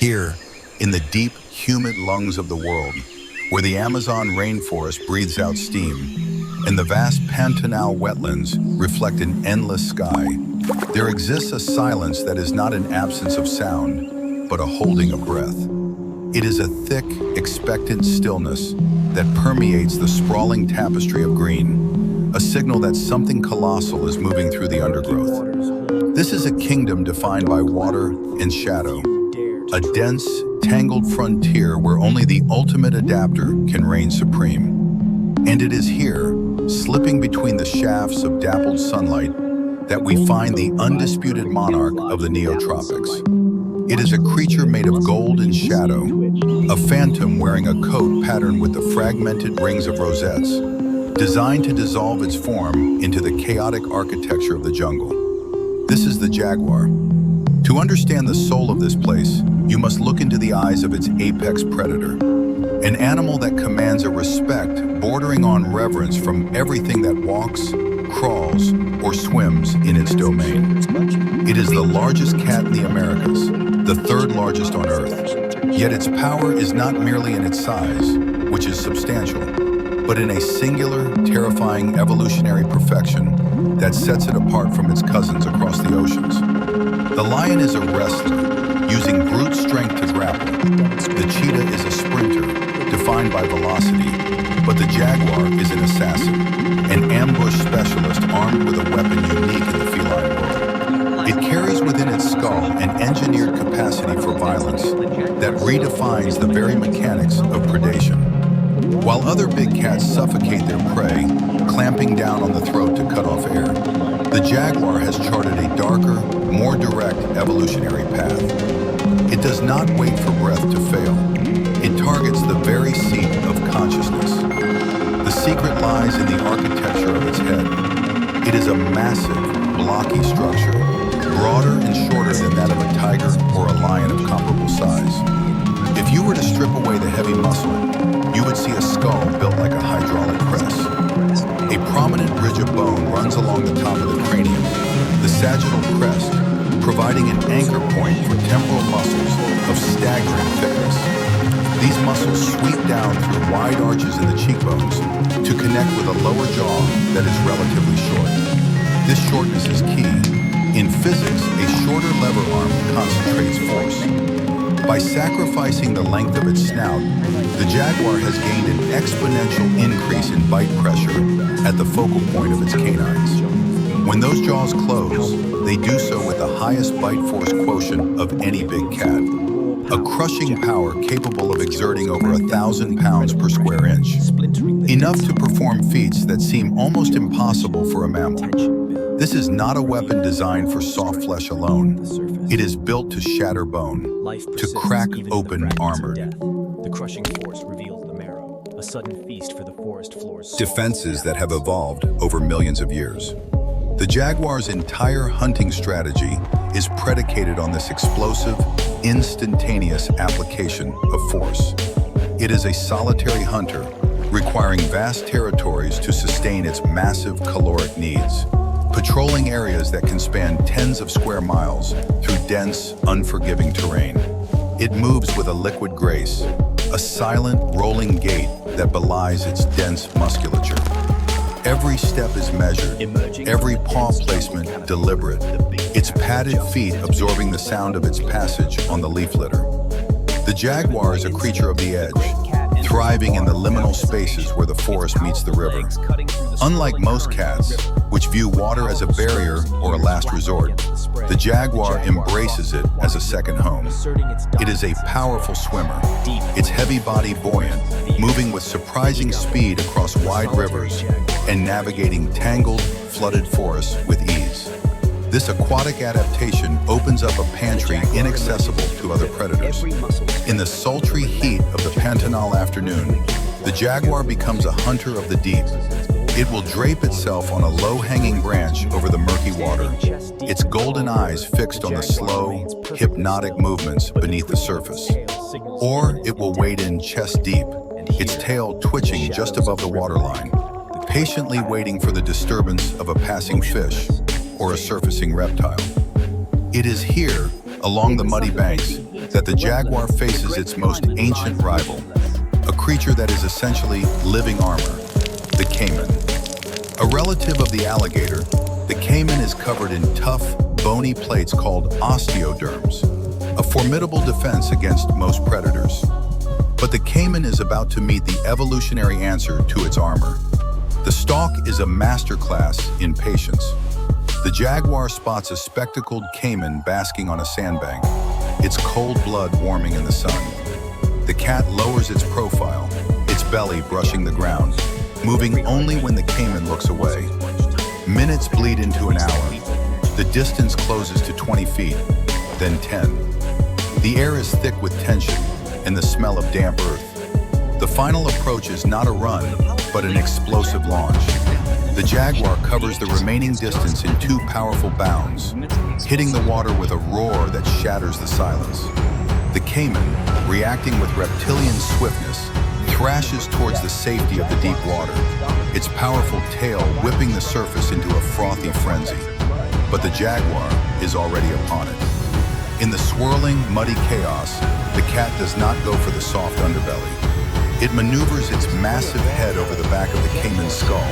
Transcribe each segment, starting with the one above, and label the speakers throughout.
Speaker 1: Here, in the deep, humid lungs of the world, where the Amazon rainforest breathes out steam, and the vast Pantanal wetlands reflect an endless sky, there exists a silence that is not an absence of sound, but a holding of breath. It is a thick, expectant stillness that permeates the sprawling tapestry of green, a signal that something colossal is moving through the undergrowth. This is a kingdom defined by water and shadow, a dense, tangled frontier where only the ultimate adapter can reign supreme. And it is here, slipping between the shafts of dappled sunlight, that we find the undisputed monarch of the neotropics. It is a creature made of gold and shadow, a phantom wearing a coat patterned with the fragmented rings of rosettes, designed to dissolve its form into the chaotic architecture of the jungle. This is the jaguar. To understand the soul of this place, you must look into the eyes of its apex predator, an animal that commands a respect bordering on reverence from everything that walks, crawls, or swims in its domain. It is the largest cat in the Americas, the third largest on Earth. Yet its power is not merely in its size, which is substantial, but in a singular, terrifying evolutionary perfection that sets it apart from its cousins across the oceans. The lion is a wrestler, using brute strength to grapple. The cheetah is a sprinter, defined by velocity, but the jaguar is an assassin, an ambush specialist armed with a weapon unique in the feline world. It carries within its skull an engineered capacity for violence that redefines the very mechanics of predation. While other big cats suffocate their prey, clamping down on the throat to cut off air, the jaguar has charted a darker, more direct evolutionary path. It does not wait for breath to fail. It targets the very seat of consciousness. The secret lies in the architecture of its head. It is a massive, blocky structure, broader and shorter than that of a tiger or a lion of comparable size. If you were to strip away the heavy muscle, you would see a skull built like a hydraulic press. A prominent ridge of bone runs along the top of the cranium, the sagittal crest, providing an anchor point for temporal muscles of staggering thickness. These muscles sweep down through wide arches in the cheekbones to connect with a lower jaw that is relatively short. This shortness is key. In physics, a shorter lever arm concentrates force. By sacrificing the length of its snout, the jaguar has gained an exponential increase in bite pressure at the focal point of its canines. When those jaws close, they do so with the highest bite force quotient of any big cat, a crushing power capable of exerting over 1,000 pounds per square inch, enough to perform feats that seem almost impossible for a mammal. This is not a weapon designed for soft flesh alone. It is built to shatter bone, to crack open armor.
Speaker 2: The crushing force reveals the marrow, a sudden feast for the forest floor's soul.
Speaker 1: Defenses that have evolved over millions of years. The jaguar's entire hunting strategy is predicated on this explosive, instantaneous application of force. It is a solitary hunter, requiring vast territories to sustain its massive caloric needs, patrolling areas that can span tens of square miles through dense, unforgiving terrain. It moves with a liquid grace, a silent, rolling gait that belies its dense musculature. Every step is measured, every paw placement deliberate, its padded feet absorbing the sound of its passage on the leaf litter. The jaguar is a creature of the edge, thriving in the liminal spaces where the forest meets the river. Unlike most cats, which view water as a barrier or a last resort, the jaguar embraces it as a second home. It is a powerful swimmer, its heavy body buoyant, moving with surprising speed across wide rivers and navigating tangled, flooded forests with ease. This aquatic adaptation opens up a pantry inaccessible to other predators. In the sultry heat of the Pantanal afternoon, the jaguar becomes a hunter of the deep. It will drape itself on a low-hanging branch over the murky water, its golden eyes fixed on the slow, hypnotic movements beneath the surface. Or it will wade in chest deep, its tail twitching just above the waterline, patiently waiting for the disturbance of a passing fish or a surfacing reptile. It is here, along the muddy banks, that the jaguar faces its most ancient rival, a creature that is essentially living armor, the caiman. A relative of the alligator, the caiman is covered in tough, bony plates called osteoderms, a formidable defense against most predators. But the caiman is about to meet the evolutionary answer to its armor. The stalk is a masterclass in patience. The jaguar spots a spectacled caiman basking on a sandbank, its cold blood warming in the sun. The cat lowers its profile, its belly brushing the ground, moving only when the caiman looks away. Minutes bleed into an hour. The distance closes to 20 feet, then 10. The air is thick with tension and the smell of damp earth. The final approach is not a run, but an explosive launch. The jaguar covers the remaining distance in 2 powerful bounds, hitting the water with a roar that shatters the silence. The caiman, reacting with reptilian swiftness, thrashes towards the safety of the deep water, its powerful tail whipping the surface into a frothy frenzy. But the jaguar is already upon it. In the swirling, muddy chaos, the cat does not go for the soft underbelly. It maneuvers its massive head over the back of the caiman's skull,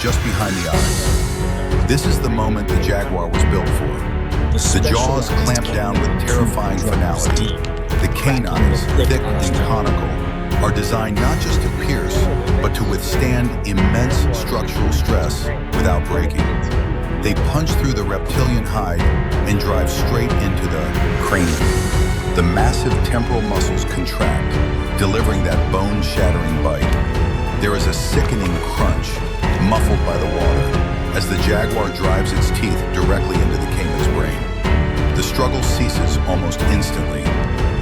Speaker 1: just behind the eyes. This is the moment the jaguar was built for. The jaws clamp down with terrifying finality. The canines, thick and conical, are designed not just to pierce, but to withstand immense structural stress without breaking. They punch through the reptilian hide and drive straight into the cranium. The massive temporal muscles contract, delivering that bone-shattering bite. There is a sickening crunch, muffled by the water, as the jaguar drives its teeth directly into the caiman's brain. The struggle ceases almost instantly.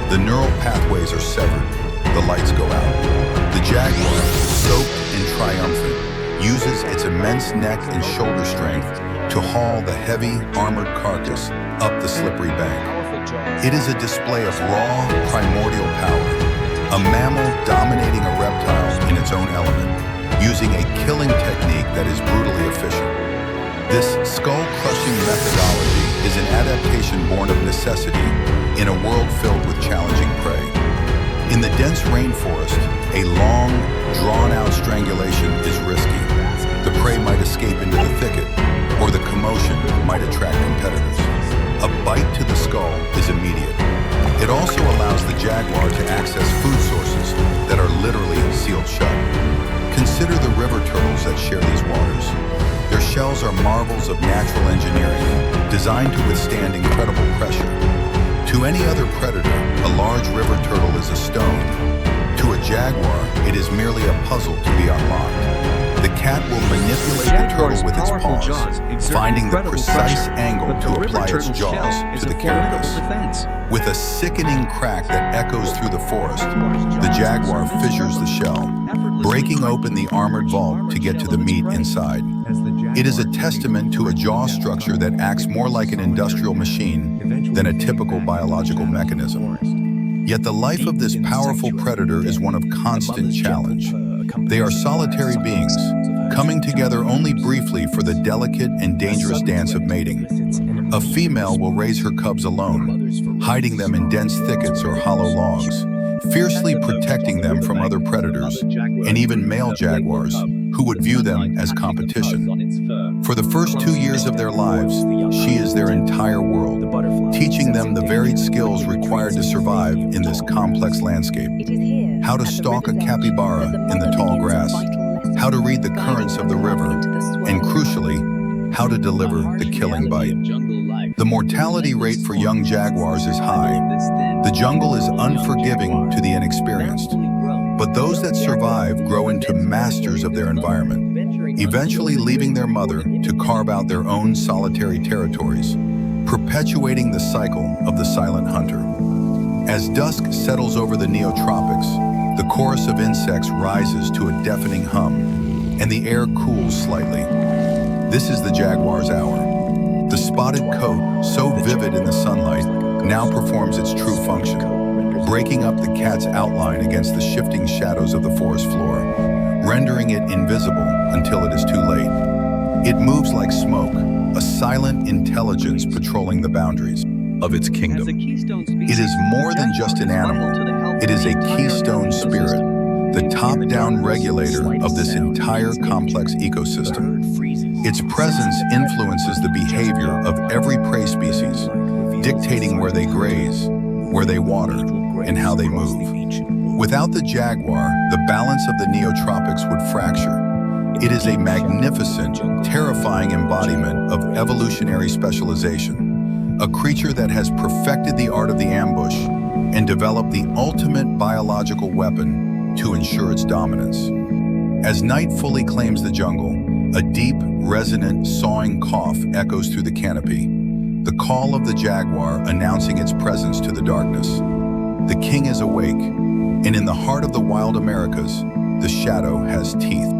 Speaker 1: The neural pathways are severed. The lights go out. The jaguar, soaked and triumphant, uses its immense neck and shoulder strength to haul the heavy, armored carcass up the slippery bank. It is a display of raw, primordial power, a mammal dominating a reptile in its own element, using a killing technique that is brutally efficient. This skull-crushing methodology is an adaptation born of necessity in a world filled with challenging prey. In the dense rainforest, a long, drawn-out strangulation is risky. The prey might escape into the thicket, or the commotion might attract competitors. A bite to the skull is immediate. It also allows the jaguar to access food sources that are literally sealed shut. Consider the river turtles that share these waters. Their shells are marvels of natural engineering, designed to withstand incredible pressure. To any other predator, a large river turtle is a stone. To a jaguar, it is merely a puzzle to be unlocked. The cat will manipulate the turtle with its paws, finding the precise angle to apply its jaws to the carapace. With a sickening crack that echoes through the forest, the jaguar fissures the shell, breaking open the armored vault to get to the meat inside. It is a testament to a jaw structure that acts more like an industrial machine than a typical biological mechanism. Yet the life of this powerful predator is one of constant challenge. They are solitary beings, coming together only briefly for the delicate and dangerous dance of mating. A female will raise her cubs alone, hiding them in dense thickets or hollow logs, fiercely protecting them from other predators, and even male jaguars, who would view them as competition. For the first 2 years of their lives, she is their entire world, teaching them the varied skills required to survive in this complex landscape. How to stalk a capybara in the tall grass, how to read the currents of the river, and crucially, how to deliver the killing bite. The mortality rate for young jaguars is high. The jungle is unforgiving to the inexperienced. But those that survive grow into masters of their environment, eventually leaving their mother to carve out their own solitary territories, perpetuating the cycle of the silent hunter. As dusk settles over the neotropics, the chorus of insects rises to a deafening hum, and the air cools slightly. This is the jaguar's hour. The spotted coat, so vivid in the sunlight, now performs its true function, breaking up the cat's outline against the shifting shadows of the forest floor, rendering it invisible until it is too late. It moves like smoke, a silent intelligence patrolling the boundaries. of its kingdom. It is more than just an animal. It is a keystone spirit, the top-down regulator of this entire complex ecosystem. Its presence influences the behavior of every prey species, dictating where they graze, where they water, and how they move. Without the jaguar, the balance of the neotropics would fracture. It is a magnificent, terrifying embodiment of evolutionary specialization, a creature that has perfected the art of the ambush and developed the ultimate biological weapon to ensure its dominance. As night fully claims the jungle, a deep, resonant, sawing cough echoes through the canopy, the call of the jaguar announcing its presence to the darkness. The king is awake, and in the heart of the wild Americas, the shadow has teeth.